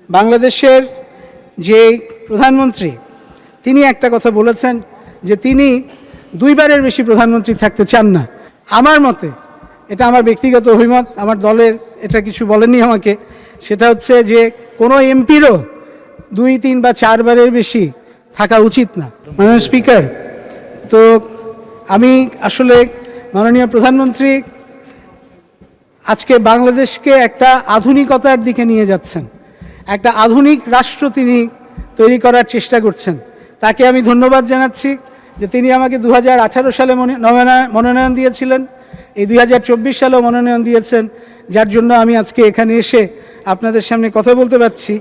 বাংলাদেশের যে প্রধানমন্ত্রী তিনি একটা কথা বলেছেন যে তিনি দুইবারের বেশি প্রধানমন্ত্রী থাকতে চান না। আমার মতে, এটা আমার ব্যক্তিগত অভিমত, আমার দলের এটা কিছু বলেননি আমাকে, সেটা হচ্ছে যে কোনো এমপিরও 2, 3 বা 4 বারের বেশি থাকা উচিত না। মাননীয় স্পিকার, তো আমি আসলে মাননীয় প্রধানমন্ত্রী আজকে বাংলাদেশকে একটা আধুনিকতার দিকে নিয়ে যাচ্ছেন, একটা আধুনিক রাষ্ট্র তিনি তৈরি করার চেষ্টা করছেন। তাকে আমি ধন্যবাদ জানাচ্ছি যে তিনি আমাকে 2018 সালে মনোনয়ন দিয়েছিলেন, এই 2024 সালেও মনোনয়ন দিয়েছেন, যার জন্য আমি আজকে এখানে এসে আপনাদের সামনে কথা বলতে পারছি।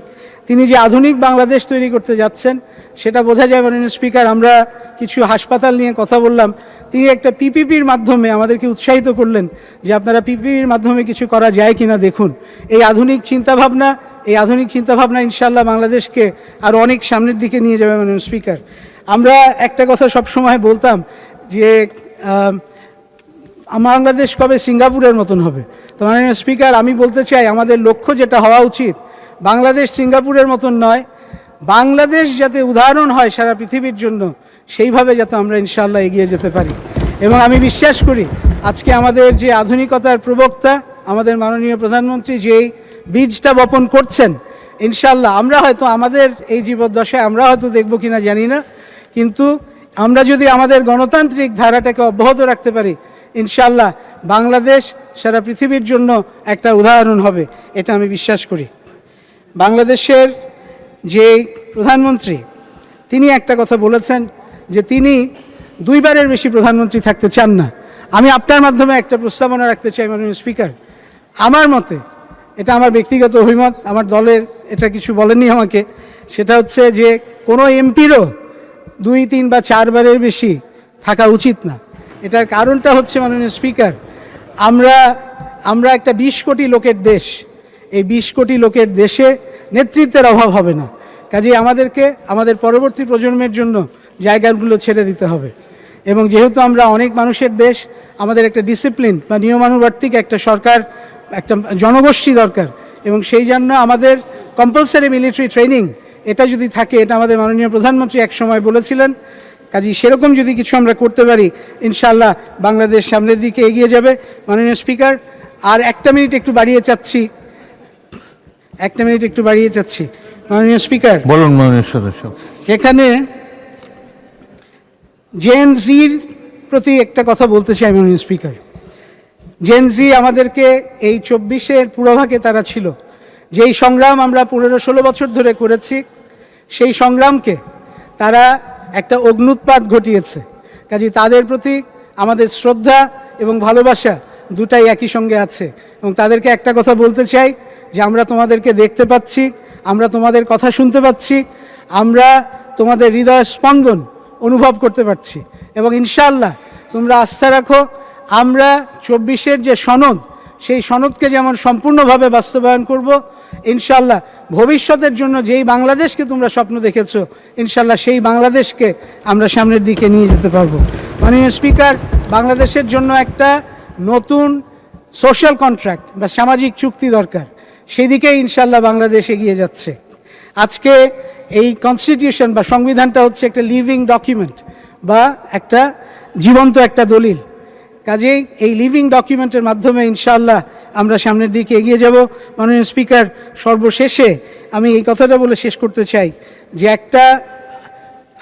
তিনি যে আধুনিক বাংলাদেশ তৈরি করতে যাচ্ছেন সেটা বোঝা যায়। মাননীয় স্পিকার, আমরা কিছু হাসপাতাল নিয়ে কথা বললাম, তিনি একটা পিপিপির মাধ্যমে আমাদেরকে উৎসাহিত করলেন যে আপনারা পিপিপির মাধ্যমে কিছু করা যায় কিনা দেখুন। এই আধুনিক চিন্তাভাবনা ইনশাআল্লাহ বাংলাদেশকে আরও অনেক সামনের দিকে নিয়ে যাবে। মাননীয় স্পিকার, আমরা একটা কথা সবসময় বলতাম যে বাংলাদেশ কবে সিঙ্গাপুরের মতন হবে। তো মাননীয় স্পিকার, আমি বলতে চাই আমাদের লক্ষ্য যেটা হওয়া উচিত, বাংলাদেশ সিঙ্গাপুরের মতন নয়, বাংলাদেশ যাতে উদাহরণ হয় সারা পৃথিবীর জন্য, সেইভাবে যাতে আমরা ইনশাআল্লাহ এগিয়ে যেতে পারি। এবং আমি বিশ্বাস করি আজকে আমাদের যে আধুনিকতার প্রবক্তা আমাদের মাননীয় প্রধানমন্ত্রী যেই বীজটা বপন করছেন, ইনশাআল্লাহ আমরা হয়তো আমাদের এই জীবদ্দশায় আমরা হয়তো দেখব কিনা জানি না, কিন্তু আমরা যদি আমাদের গণতান্ত্রিক ধারাটাকে অব্যাহত রাখতে পারি, ইনশাআল্লাহ বাংলাদেশ সারা পৃথিবীর জন্য একটা উদাহরণ হবে, এটা আমি বিশ্বাস করি। বাংলাদেশের যে প্রধানমন্ত্রী তিনি একটা কথা বলেছেন যে তিনি দুইবারের বেশি প্রধানমন্ত্রী থাকতে চান না। আমি আপনার মাধ্যমে একটা প্রস্তাবনা রাখতে চাই। মাননীয় স্পিকার, আমার মতে, এটা আমার ব্যক্তিগত অভিমত, আমার দলের এটা কিছু বলেননি আমাকে, সেটা হচ্ছে যে কোনো এমপিরও 2, 3 বা 4 বারের বেশি থাকা উচিত না। এটার কারণটা হচ্ছে মাননীয় স্পিকার, আমরা একটা 20 কোটি লোকের দেশ, এই 20 কোটি লোকের দেশে নেতৃত্বের অভাব হবে না। কাজেই আমাদেরকে আমাদের পরবর্তী প্রজন্মের জন্য জায়গাগুলো ছেড়ে দিতে হবে। এবং যেহেতু আমরা অনেক মানুষের দেশ, আমাদের একটা ডিসিপ্লিন বা নিয়মানুবর্তিক একটা সরকার, একটা জনগোষ্ঠী দরকার। এবং সেই জন্য আমাদের কম্পালসারি মিলিটারি ট্রেনিং এটা যদি থাকে, এটা আমাদের মাননীয় প্রধানমন্ত্রী এক সময় বলেছিলেন। কাজেই সেরকম যদি কিছু আমরা করতে পারি, ইনশাআল্লাহ বাংলাদেশ সামনের দিকে এগিয়ে যাবে। মাননীয় স্পিকার, আর 1 মিনিট একটু বাড়িয়ে চাচ্ছি, 1 মিনিট একটু বাড়িয়ে চাচ্ছি। মাননীয় স্পিকার, বলুন। মাননীয় সদস্য, এখানে জেন জির প্রতি একটা কথা বলতে চাই। মাননীয় স্পিকার, জেন জি আমাদেরকে এই 24-এর পুরোভাগে তারা ছিল, যেই সংগ্রাম আমরা 15-16 বছর ধরে করেছি, সেই সংগ্রামকে তারা একটা অগ্ন্যুৎপাত ঘটিয়েছে। কাজে তাদের প্রতি আমাদের শ্রদ্ধা এবং ভালোবাসা দুটাই একই সঙ্গে আছে। এবং তাদেরকে একটা কথা বলতে চাই যে আমরা তোমাদেরকে দেখতে পাচ্ছি, আমরা তোমাদের কথা শুনতে পাচ্ছি, আমরা তোমাদের হৃদয় স্পন্দন অনুভব করতে পারছি। এবং ইনশাআল্লাহ তোমরা আস্থা রাখো, আমরা 24-এর যে সনদ, সেই সনদকে যেমন সম্পূর্ণভাবে বাস্তবায়ন করব, ইনশাআল্লাহ ভবিষ্যতের জন্য যেই বাংলাদেশকে তোমরা স্বপ্ন দেখেছো, ইনশাআল্লাহ সেই বাংলাদেশকে আমরা সামনের দিকে নিয়ে যেতে পারবো। মাননীয় স্পিকার, বাংলাদেশের জন্য একটা নতুন সোশ্যাল কন্ট্রাক্ট বা সামাজিক চুক্তি দরকার, সেদিকে ইনশাআল্লাহ বাংলাদেশ এগিয়ে যাচ্ছে। আজকে এই কনস্টিটিউশন বা সংবিধানটা হচ্ছে একটা লিভিং ডকুমেন্ট বা একটা জীবন্ত একটা দলিল। কাজেই এই লিভিং ডকুমেন্টের মাধ্যমে ইনশাআল্লাহ আমরা সামনের দিকে এগিয়ে যাব। মাননীয় স্পিকার, সর্বশেষে আমি এই কথাটা বলে শেষ করতে চাই যে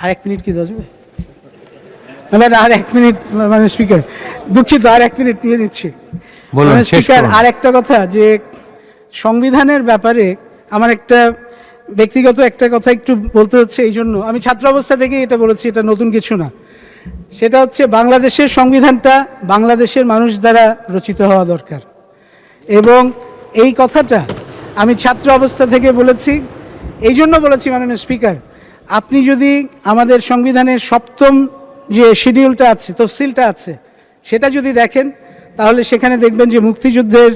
আর 1 মিনিট কি দেওয়া আর 1 মিনিট। মাননীয় স্পিকার, দুঃখিত, আর 1 মিনিট নিয়ে নিচ্ছি। মাননীয় স্পিকার, আর একটা কথা, যে সংবিধানের ব্যাপারে আমার একটা ব্যক্তিগত একটা কথা একটু বলতে হচ্ছে। এই জন্য আমি ছাত্র অবস্থা থেকে এটা বলেছি, এটা নতুন কিছু না। সেটা হচ্ছে বাংলাদেশের সংবিধানটা বাংলাদেশের মানুষ দ্বারা রচিত হওয়া দরকার। এবং এই কথাটা আমি ছাত্র অবস্থা থেকে বলেছি। এই জন্য বলেছি মাননীয় স্পিকার, আপনি যদি আমাদের সংবিধানের 7ম যে শিডিউলটা আছে, তফসিলটা আছে, সেটা যদি দেখেন, তাহলে সেখানে দেখবেন যে মুক্তিযুদ্ধের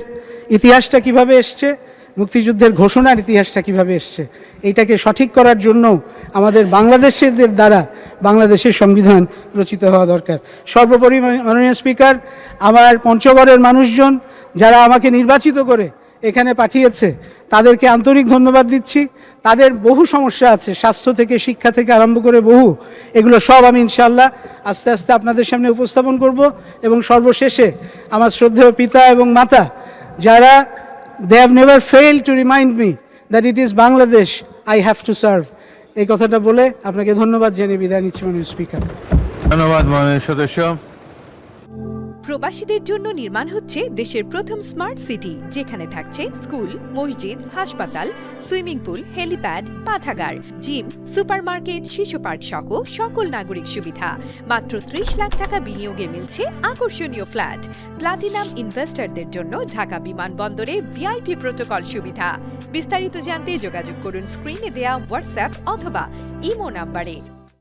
ইতিহাসটা কিভাবে এসছে, মুক্তিযুদ্ধের ঘোষণার ইতিহাসটা কিভাবে এসছে। এইটাকে সঠিক করার জন্য আমাদের বাংলাদেশিদের দ্বারা বাংলাদেশের সংবিধান রচিত হওয়া দরকার। সর্বোপরি মাননীয় স্পিকার, আমার পঞ্চগড়ের মানুষজন যারা আমাকে নির্বাচিত করে এখানে পাঠিয়েছে, তাদেরকে আন্তরিক ধন্যবাদ দিচ্ছি। তাদের বহু সমস্যা আছে, স্বাস্থ্য থেকে শিক্ষা থেকে আরম্ভ করে বহু, এগুলো সব আমি ইনশাআল্লাহ আস্তে আস্তে আপনাদের সামনে উপস্থাপন করব। এবং সর্বশেষে আমার শ্রদ্ধেয় পিতা এবং মাতা যারা they have never failed to remind me that it is Bangladesh I have to serve, এই কথাটা বলে আপনাকে ধন্যবাদ জানিয়ে বিদায় নিচ্ছি মাননীয় স্পিকার। ধন্যবাদ মাননীয় সদস্য। প্রবাসীদের জন্য নির্মাণ হচ্ছে দেশের প্রথম স্মার্ট সিটি, যেখানে থাকছে স্কুল, মসজিদ, হাসপাতাল, সুইমিং পুল, হেলিপ্যাড, পাঠাগার, জিম, সুপারমার্কেট, শিশু পার্ক সহ সকল নাগরিক সুবিধা। মাত্র 30 লাখ টাকা বিনিয়োগে মিলছে আকর্ষণীয় ফ্ল্যাট। প্লাটিনাম ইনভেস্টরদের জন্য ঢাকা বিমানবন্দরে ভিআইপি প্রোটোকল সুবিধা। বিস্তারিত জানতে যোগাযোগ করুন স্ক্রিনে দেয়া হোয়াটসঅ্যাপ অথবা ইমো নাম্বারে।